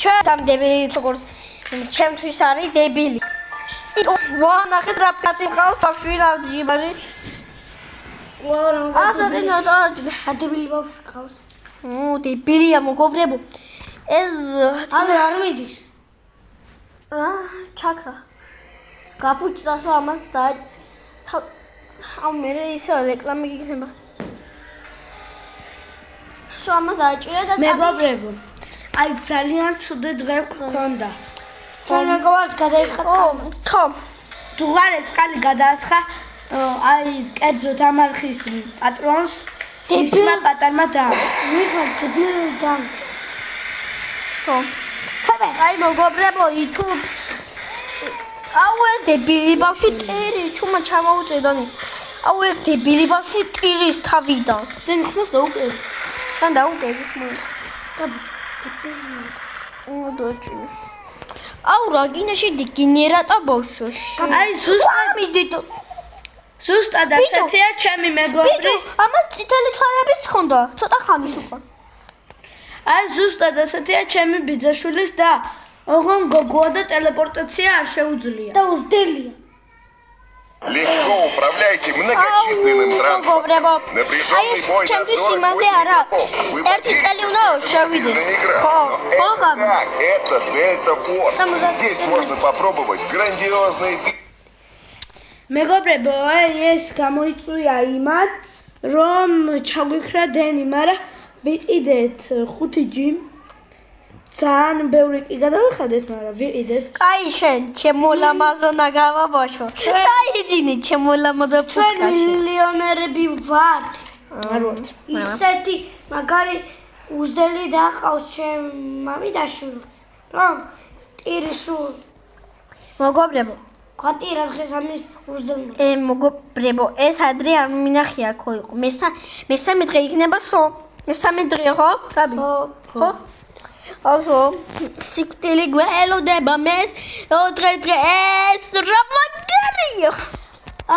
Չեմ դեբիլի թողորս չեմ թույսարի դեբիլի Ვა ნახეთ რა პატი ყავს ბავშვი რა ჯიბარი ასორი ნოდა დებილი ბავშვი ყავს დებილია მოგობრებო ეს ალე არ მიდის რა ჩაქრა გაფუჭდასო ამას და აუ მე ისე რეკლამი გიქნება შო ამას დაჭირე და მეგობრებო აი ძალიან ცუდი დღე გქონდა ჩვენ მეგობარს გადაეცხა წყალი თომ თუ ღარ წყალი გადააცხა აი კერძო დამარხის პატრონს ისმა პატარმა და მიხა დებილი და ხო აი მოგობრებო YouTube აუ დებილი ბავშვი ტირი ჩუმა ჩამოუწედანი აუ დებილი ბავშვი ტირის თავიდან დენ ხმას დაუკევი თან დაუკევი დოჭი აუ რა გინეში გენერატა ბავშვში აი ზუსტად ასეთია ჩემი მეგობრის ამას წითელი თვალებიც ხონდა ცოტა ხანის უკვე აი ზუსტად ასეთია ჩემი ბიძაშვილის და ოღონ გოგოა და ტელეპორტაცია არ შეუძლია და უძდელია Легко управляйте многочисленным транспортом. Напряженный бой на 48 ერთი წელი უნდა შევიდე. ხო, это Дельта Форс. Здесь можно попробовать грандиозные მეგობრებო, ეს გამოიწვია იმად, რომ ჩაგვიქრა დენი, მაგრამ ვიყიდეთ 5G. ძალიან ბევრი კი გადავიხადეთ, მაგრამ ვიყიდეთ. კაი შენ, ჩემოლამაზონა გავაბაშო. დაიძინე ჩემოლამაზო ფუტკაში. ჩვენ მილიონერები ვართ. არ ვართ. ისეთი მაგარი უძდელი დახავს ჩემ მამიდაშვილს. რომ ტირი სულ მოგობრებო. კვატირა დღეს ამის უძდელი. მოგობრებო, ეს ადრე არ მინახია ხო იყო. მესამე დღე იქნება სო. მესამე დღე ხო? გაბი. ხო. Also, სიკვდილი გველოდება მეს, დღეს რა მაგარია.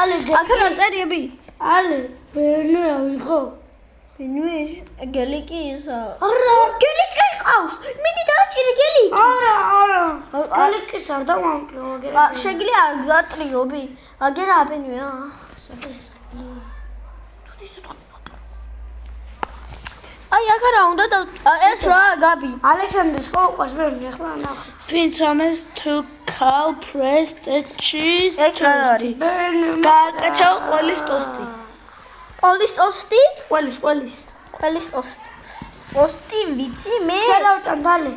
ალე აქა წერიები. ალე, ბენუა ვიღო. ბენუი, გელი კი ისა. არა, გელი კი ყავს. მიდი დააჭირე გელი. არა. გელი კი არ დავამკლო, აგერა. შეგიძლია არ გატრიობი. აგერა ბენუია. აი აქ რა უნდა და ეს რა გაბი ალექსანდრეს ხო უყვარს მე ახლა ნახე Finds Thomas to call press the cheese. ეგ რა არის გააკეთა ყველის ტოსტი ყველის ტოსტი ყველის ტოსტი ვიცი მე შევავჭამდალე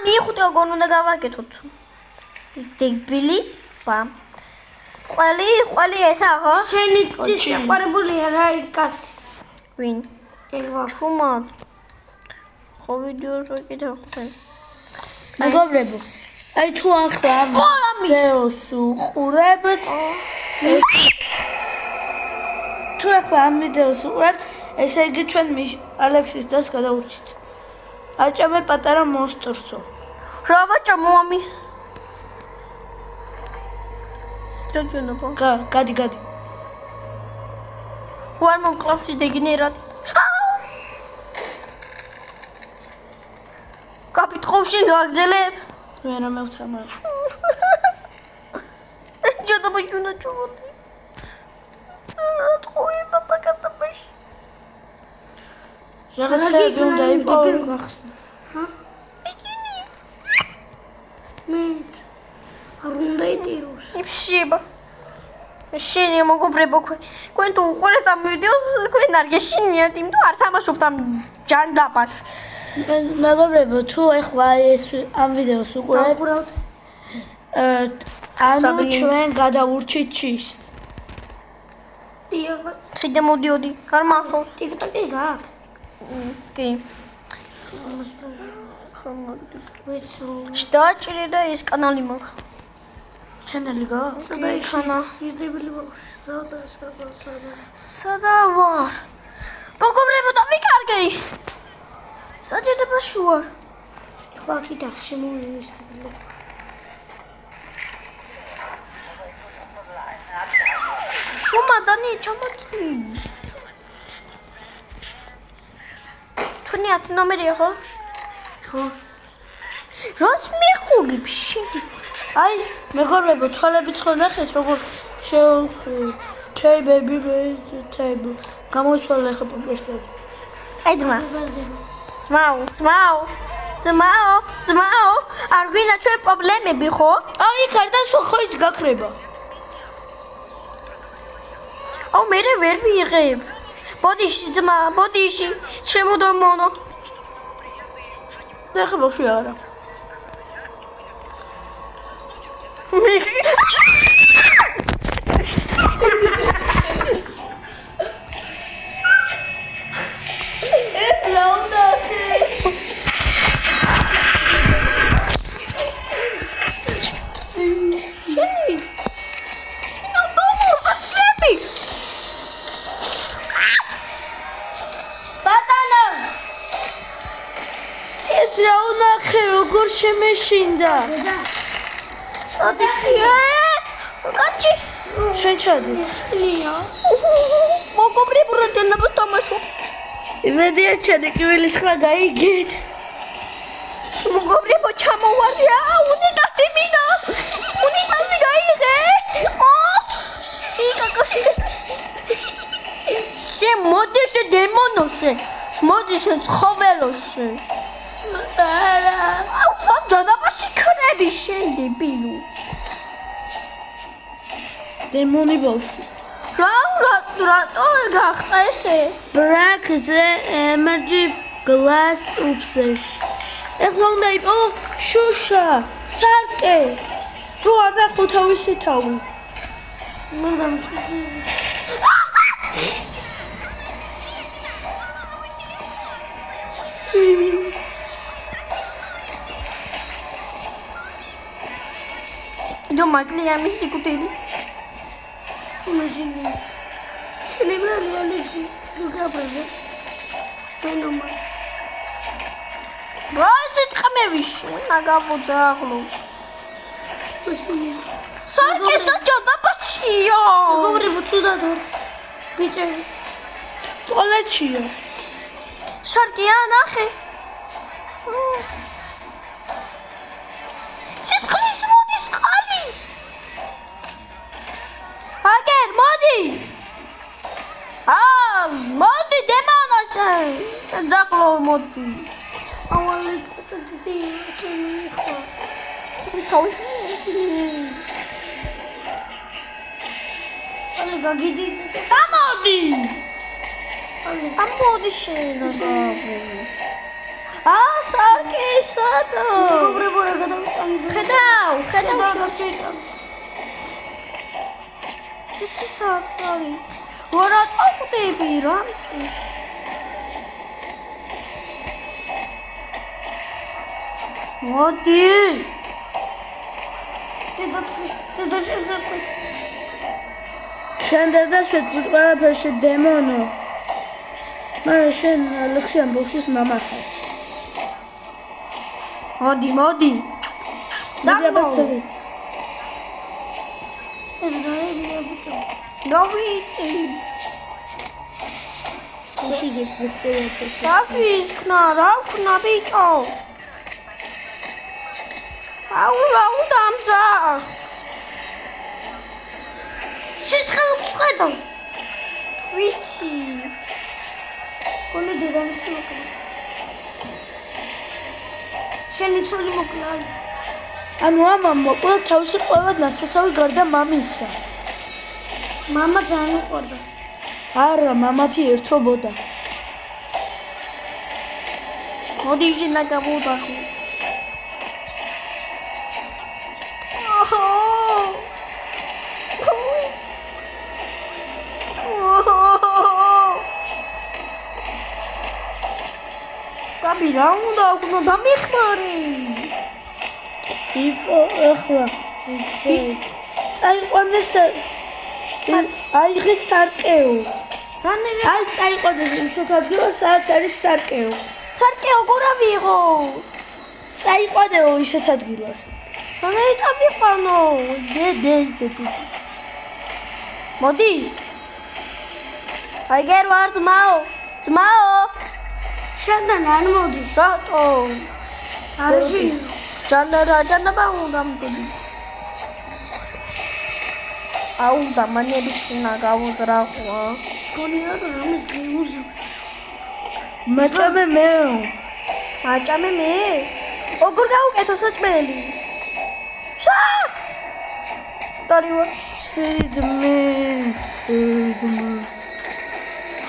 მიიხუტე როგორ უნდა გავაკეთოთ დებილი პამ ყველი ესა ხო? შენი შეყვარებულია რა კაცი. ვინ? ეგვა ჩუმა. ხო ვიდეოს ვაკეთებ ხომ. მეგობრებო, აი თუ ახლა ვიდეოს უყურებთ. თუ ახლა ამ ვიდეოს უყურებთ, ესე იგი ჩვენ ალექსის დას გადავურჩით. აჭამე პატარა მონსტრსო. რა ვაჭამო ამის? ჯონჯონობა. გადი. ვარ მომკლავში დეგენერატი. კაპიტხოვში გაგძელებ. მე რა მევთამაშ. ჯონჯონობა ჩოვოდი. თხოი პაპა კატაბაში. რაღაცა უნდა იპოვო. ჰა? მე არ უნდა იტიროს. იფშება. შენი მოგობრებო თქვენ თუ უყურებთ ამ ვიდეოს თქვენ არ გეშინიათ იმიტომ არ თამაშობთ ამ ჯანდაბას. მეგობრებო თუ ახლა ეს ამ ვიდეოს უყურებთ ანუ ჩვენ გადავურჩით ჩის. სიდე მოდიოდი. არ მახსოვს. TikTok-ი გააქვს? კი. ვიცი. დააჭირე და ეს კანალი მაქვს. ჩანელი გააქვს? სადა იქანა? ის დებილი ბავშვი. სადა ვარ? მოგობრებო დამიკარგე. საჭიროებაში ვარ. ხო კიდევ შემოვიწყდი. შუმა დანი ჩამოწი. ჩვენი 10 ნომერია ხო? ხო. რას მიხურებ შენ? აი, მეგობრებო, თვალებით ხო ნახეთ, როგორ baby table. გამოსვალე ხა პოპესტად. აი ძმაო, არ გვინდა ჩვენ პრობლემები ხო? აი, გარდან ხო ის გაქრება. აუ მე ვერ ვიღებ. ბოდიში ძმა, ბოდიში, შემოდამონო. ნახე ბავშვი არა. მიში. როგორ შემეშინდა? ადიხია. კაცი. შენ ჩადი. ლია. მოგობრი ბროჯანა თამაშო. იმედია ჩადი კივილის ხმა გაიგეთ. მოგობრი ჩამოვარია. უნიტასი მინა. უნიტასი გაიღე. იკაკაში. შენ მოდი შე დემონოშე. მოდი შენ ცხოველოშე. არა. სადადაბაში ქრები შენ დებილო. დემონი ბავშვი. რატო გახდა ესე? Break the energy glass upset. ეხლა უნდა იყო შუშა, სარკე. თუ არ დახვთავისი თავი. Eu maglei me sicuteli. Imagina. Se lembra ali, Alexi, do cabra. Pelo mar. Você tá me vendo? Na gavotaglo. Só que só te dá baixinho. Eu vou tudo dar. Bicho. Olha tio. Şarkıya naxe. Siz kılıç modis kali. Hager modi. Al modi deme anaşay. Zaklo modi. Avalı kıtı çemiha. Bir kavuş. Hadi gidi. Tamadi. Amodi şeyna da. სარკე სადო? ხედავ. სისი სარკე. ვარა ტყდები რა? მოდი. შენ დედაშვით ყველაფერში დემონო. მაგრამ შენ ლექსიან ბავშვის მამა ხარ. მოდი. დაგმოვი. დავიცი. დაფის ხნა, რა ხნა ბიჭო? აუ დამზა. შეხედავ ხედავ. ვიცი. კონე დედამისი მოკლა. შენი ცოლი მოკლა. ანუ ამამ მოკლა თავისი ყველა ნაცესავი გარდა მამისა. მამა ძალიან უყვარდა. არა, მამათი ერთობოდა. მოდი იჯინა გამოდახო. Gabi, რა უნდა უნდა დამიხმარე. იპო ახლა. წაიყვანეს. აიღე სარკეო. რანერე? აი წაიყვანეს ისეთ ადგილას, სადაც არის სარკეო. სარკეო გორა ვიღო. წაიყვანეო ისეთ ადგილას. რანერე წავიყვანო? დე. მოდი. აი გერ ვარ ძმაო. შენთან არ მოდის. რატო? არაში ჯანაბა უნდა მგონი. აუდა მანების შინა გავუძრახვა. გონია და ამის გიუზი. მეჭამე მე. აჭამე მე. როგორ გავუკეთო საჭმელი? შა! დარივარ. ძმე.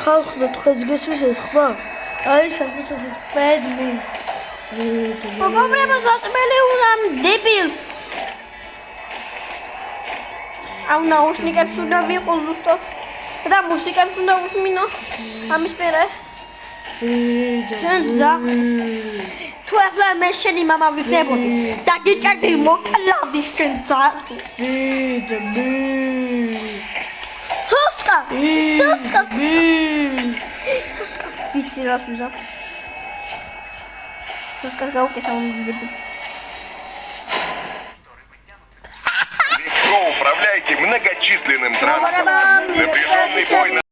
ხალხო თქვენს გესმის ხმა? აი საკუთარი პედმე. მოგობრება საჭმელი უნდა დებილს. აუ ნაუშნიკებს უნდა ვიყო ზუსტად. და მუსიკას უნდა უსმინო. ამის მერე. შენ ზა. თუ ახლა მე შენი მამა ვიქნებოდი და გიჭერდი მოკლავდი შენ ზა. სოსკა. სოსკა. ვიცი რა ვიზა. სოსკა გაუკეთა მომდები. Легко управляйте многочисленным транспортом. Напряженный бой на